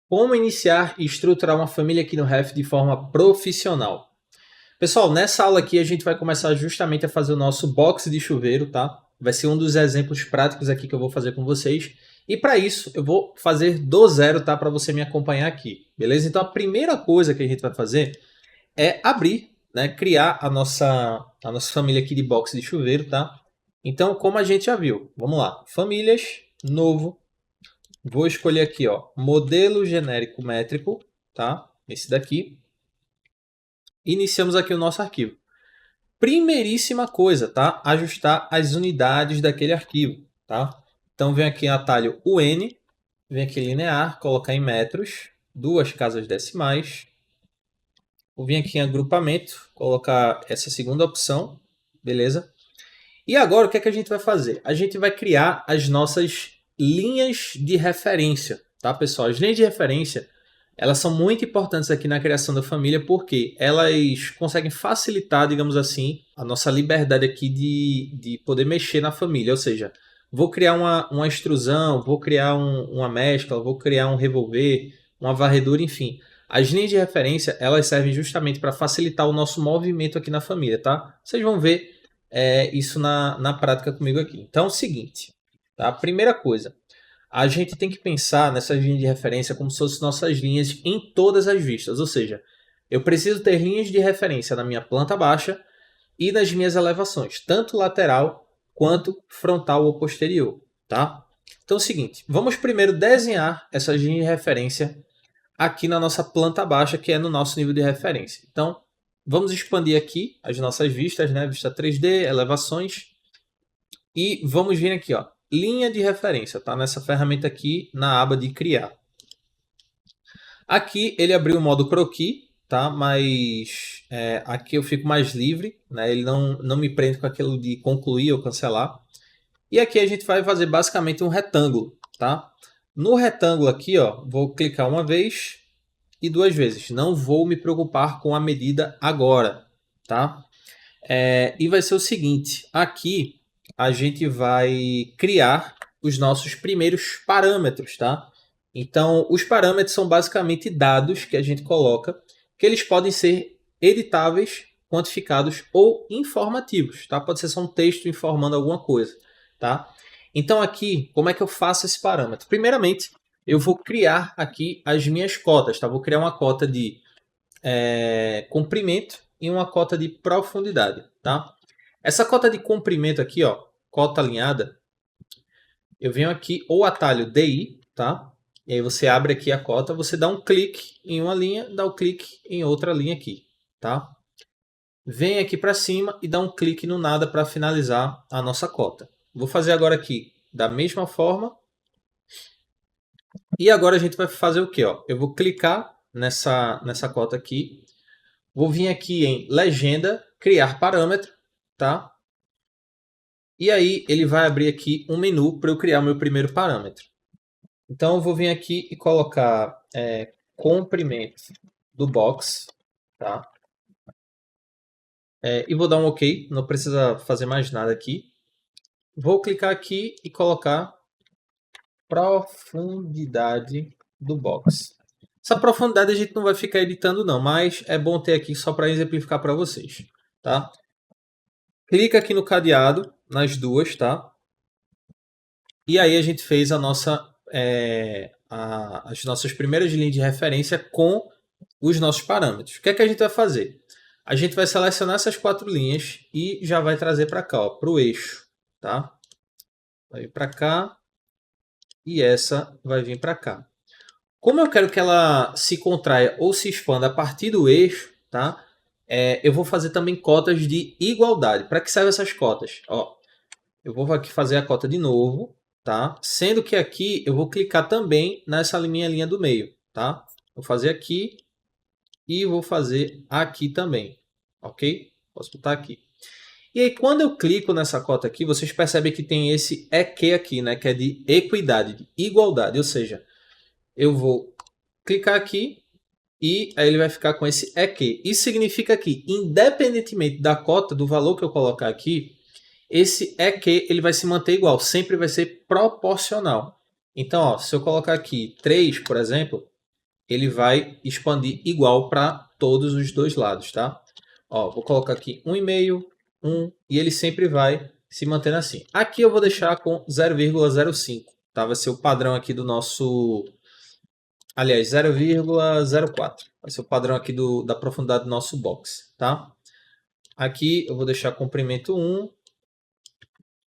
Como iniciar e estruturar uma família aqui no Ref de forma profissional. Pessoal, nessa aula aqui a gente vai começar justamente a fazer o nosso box de chuveiro, tá? Vai ser um dos exemplos práticos aqui que eu vou fazer com vocês. E para isso eu vou fazer do zero, tá? Para você me acompanhar aqui, beleza? Então a primeira coisa que a gente vai fazer é abrir, né? Criar a nossa família aqui de box de chuveiro, tá? Então, como a gente já viu, vamos lá. Famílias, novo. Vou escolher aqui, ó, modelo genérico métrico, tá? Esse daqui. Iniciamos aqui o nosso arquivo. Primeiríssima coisa, tá? Ajustar as unidades daquele arquivo, tá? Então vem aqui atalho UN, vem aqui linear, colocar em metros, duas casas decimais. Vou vir aqui em agrupamento, colocar essa segunda opção, beleza? E agora o que é que a gente vai fazer? A gente vai criar as nossas linhas de referência, tá, pessoal? As linhas de referência, elas são muito importantes aqui na criação da família porque elas conseguem facilitar, digamos assim, a nossa liberdade aqui de poder mexer na família. Ou seja, vou criar uma extrusão, vou criar uma mescla, vou criar um revolver, uma varredura, enfim. As linhas de referência, elas servem justamente para facilitar o nosso movimento aqui na família, tá? Vocês vão ver isso na prática comigo aqui. Então é o seguinte, tá? Primeira coisa, a gente tem que pensar nessas linhas de referência como se fossem nossas linhas em todas as vistas. Ou seja, eu preciso ter linhas de referência na minha planta baixa e nas minhas elevações, tanto lateral quanto frontal ou posterior, tá? Então é o seguinte, vamos primeiro desenhar essas linhas de referência aqui na nossa planta baixa, que é no nosso nível de referência. Então, vamos expandir aqui as nossas vistas, né? Vista 3D, elevações. E vamos vir aqui, ó, linha de referência, tá? Nessa ferramenta aqui, na aba de criar. Aqui ele abriu o modo croquis, tá? Mas aqui eu fico mais livre, né? Ele não me prende com aquilo de concluir ou cancelar. E aqui a gente vai fazer basicamente um retângulo, tá? No retângulo aqui, ó, vou clicar uma vez e duas vezes. Não vou me preocupar com a medida agora, tá? E vai ser o seguinte, aqui a gente vai criar os nossos primeiros parâmetros, tá? Então, os parâmetros são basicamente dados que a gente coloca, que eles podem ser editáveis, quantificados ou informativos, tá? Pode ser só um texto informando alguma coisa, tá? Então aqui, como é que eu faço esse parâmetro? Primeiramente, eu vou criar aqui as minhas cotas, tá? Vou criar uma cota de comprimento e uma cota de profundidade, tá? Essa cota de comprimento aqui, ó, cota alinhada, eu venho aqui ou atalho DI, tá? E aí você abre aqui a cota, você dá um clique em uma linha, dá um clique em outra linha aqui, tá? Vem aqui para cima e dá um clique no nada para finalizar a nossa cota. Vou fazer agora aqui da mesma forma. E agora a gente vai fazer o que? Eu vou clicar nessa cota aqui. Vou vir aqui em legenda, criar parâmetro, tá? E aí ele vai abrir aqui um menu para eu criar o meu primeiro parâmetro. Então eu vou vir aqui e colocar comprimento do box, tá? E vou dar um OK, não precisa fazer mais nada aqui. Vou clicar aqui e colocar profundidade do box. Essa profundidade a gente não vai ficar editando não, mas é bom ter aqui só para exemplificar para vocês, tá? Clica aqui no cadeado, nas duas, tá? E aí a gente fez as nossas primeiras linhas de referência com os nossos parâmetros. O que é que a gente vai fazer? A gente vai selecionar essas quatro linhas e já vai trazer para cá, para o eixo, tá? Vai vir para cá e essa vai vir para cá. Como eu quero que ela se contraia ou se expanda a partir do eixo, tá? Eu vou fazer também cotas de igualdade. Para que servem essas cotas? Ó, eu vou aqui fazer a cota de novo, tá? Sendo que aqui eu vou clicar também nessa minha linha do meio, tá? Vou fazer aqui e vou fazer aqui também, ok? Posso botar aqui. E aí quando eu clico nessa cota aqui, vocês percebem que tem esse EQ aqui, né? Que é de equidade, de igualdade. Ou seja, eu vou clicar aqui e aí ele vai ficar com esse EQ. Isso significa que, independentemente da cota, do valor que eu colocar aqui, esse EQ ele vai se manter igual, sempre vai ser proporcional. Então, ó, se eu colocar aqui 3, por exemplo, ele vai expandir igual para todos os dois lados, tá? Ó, vou colocar aqui 1,5, 1, e ele sempre vai se mantendo assim. Aqui eu vou deixar com 0,05, tá? Vai ser o padrão aqui do nosso... Aliás, 0,04. Vai ser o padrão aqui da profundidade do nosso box, tá? Aqui eu vou deixar comprimento 1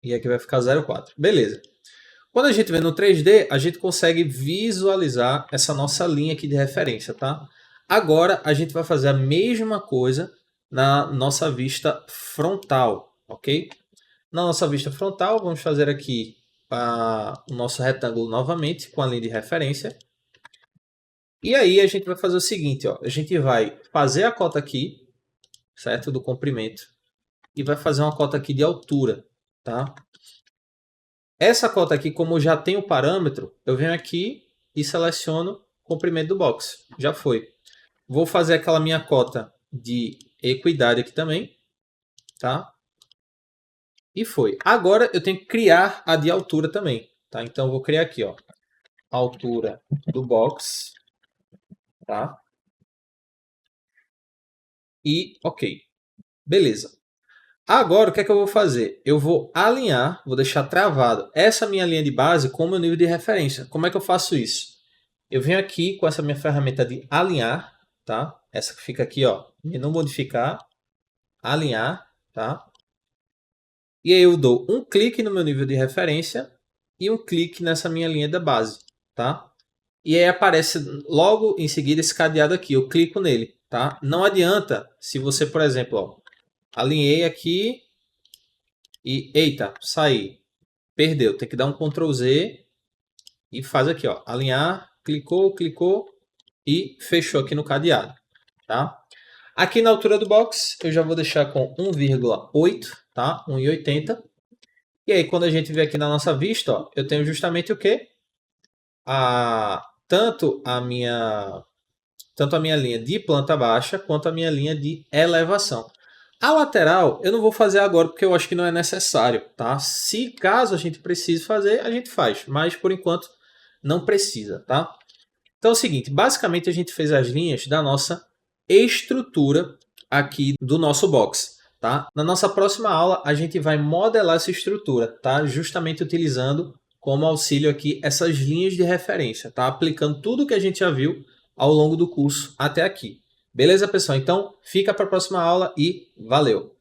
e aqui vai ficar 0,4. Beleza. Quando a gente vê no 3D, a gente consegue visualizar essa nossa linha aqui de referência, tá? Agora a gente vai fazer a mesma coisa na nossa vista frontal, ok? Na nossa vista frontal, vamos fazer aqui o nosso retângulo novamente com a linha de referência. E aí a gente vai fazer o seguinte, ó, a gente vai fazer a cota aqui, certo? Do comprimento. E vai fazer uma cota aqui de altura, tá? Essa cota aqui, como já tem o parâmetro, eu venho aqui e seleciono o comprimento do box. Já foi. Vou fazer aquela minha cota de equidade aqui também, tá? E foi. Agora eu tenho que criar a de altura também, tá? Então eu vou criar aqui, ó, altura do box, tá? E ok. Beleza. Agora, o que é que eu vou fazer? Eu vou alinhar, vou deixar travado essa minha linha de base com o meu nível de referência. Como é que eu faço isso? Eu venho aqui com essa minha ferramenta de alinhar, tá? Essa que fica aqui, ó, menu modificar, alinhar, tá? E aí eu dou um clique no meu nível de referência e um clique nessa minha linha da base, tá? E aí aparece logo em seguida esse cadeado aqui, eu clico nele, tá? Não adianta se você, por exemplo, ó, alinhei aqui e, eita, saí, perdeu, tem que dar um Ctrl Z e faz aqui, ó, alinhar, clicou, clicou e fechou aqui no cadeado, tá? Aqui na altura do box eu já vou deixar com 1,8, tá? 1,80. E aí quando a gente vê aqui na nossa vista, ó, eu tenho justamente o quê? Tanto a minha linha de planta baixa quanto a minha linha de elevação. A lateral eu não vou fazer agora porque eu acho que não é necessário, tá? Se caso a gente precise fazer, a gente faz, mas por enquanto não precisa, tá? Então é o seguinte, basicamente a gente fez as linhas da nossa estrutura aqui do nosso box, tá? Na nossa próxima aula a gente vai modelar essa estrutura, tá? Justamente utilizando como auxílio aqui essas linhas de referência, tá? Aplicando tudo que a gente já viu ao longo do curso até aqui. Beleza, pessoal? Então fica para a próxima aula e valeu!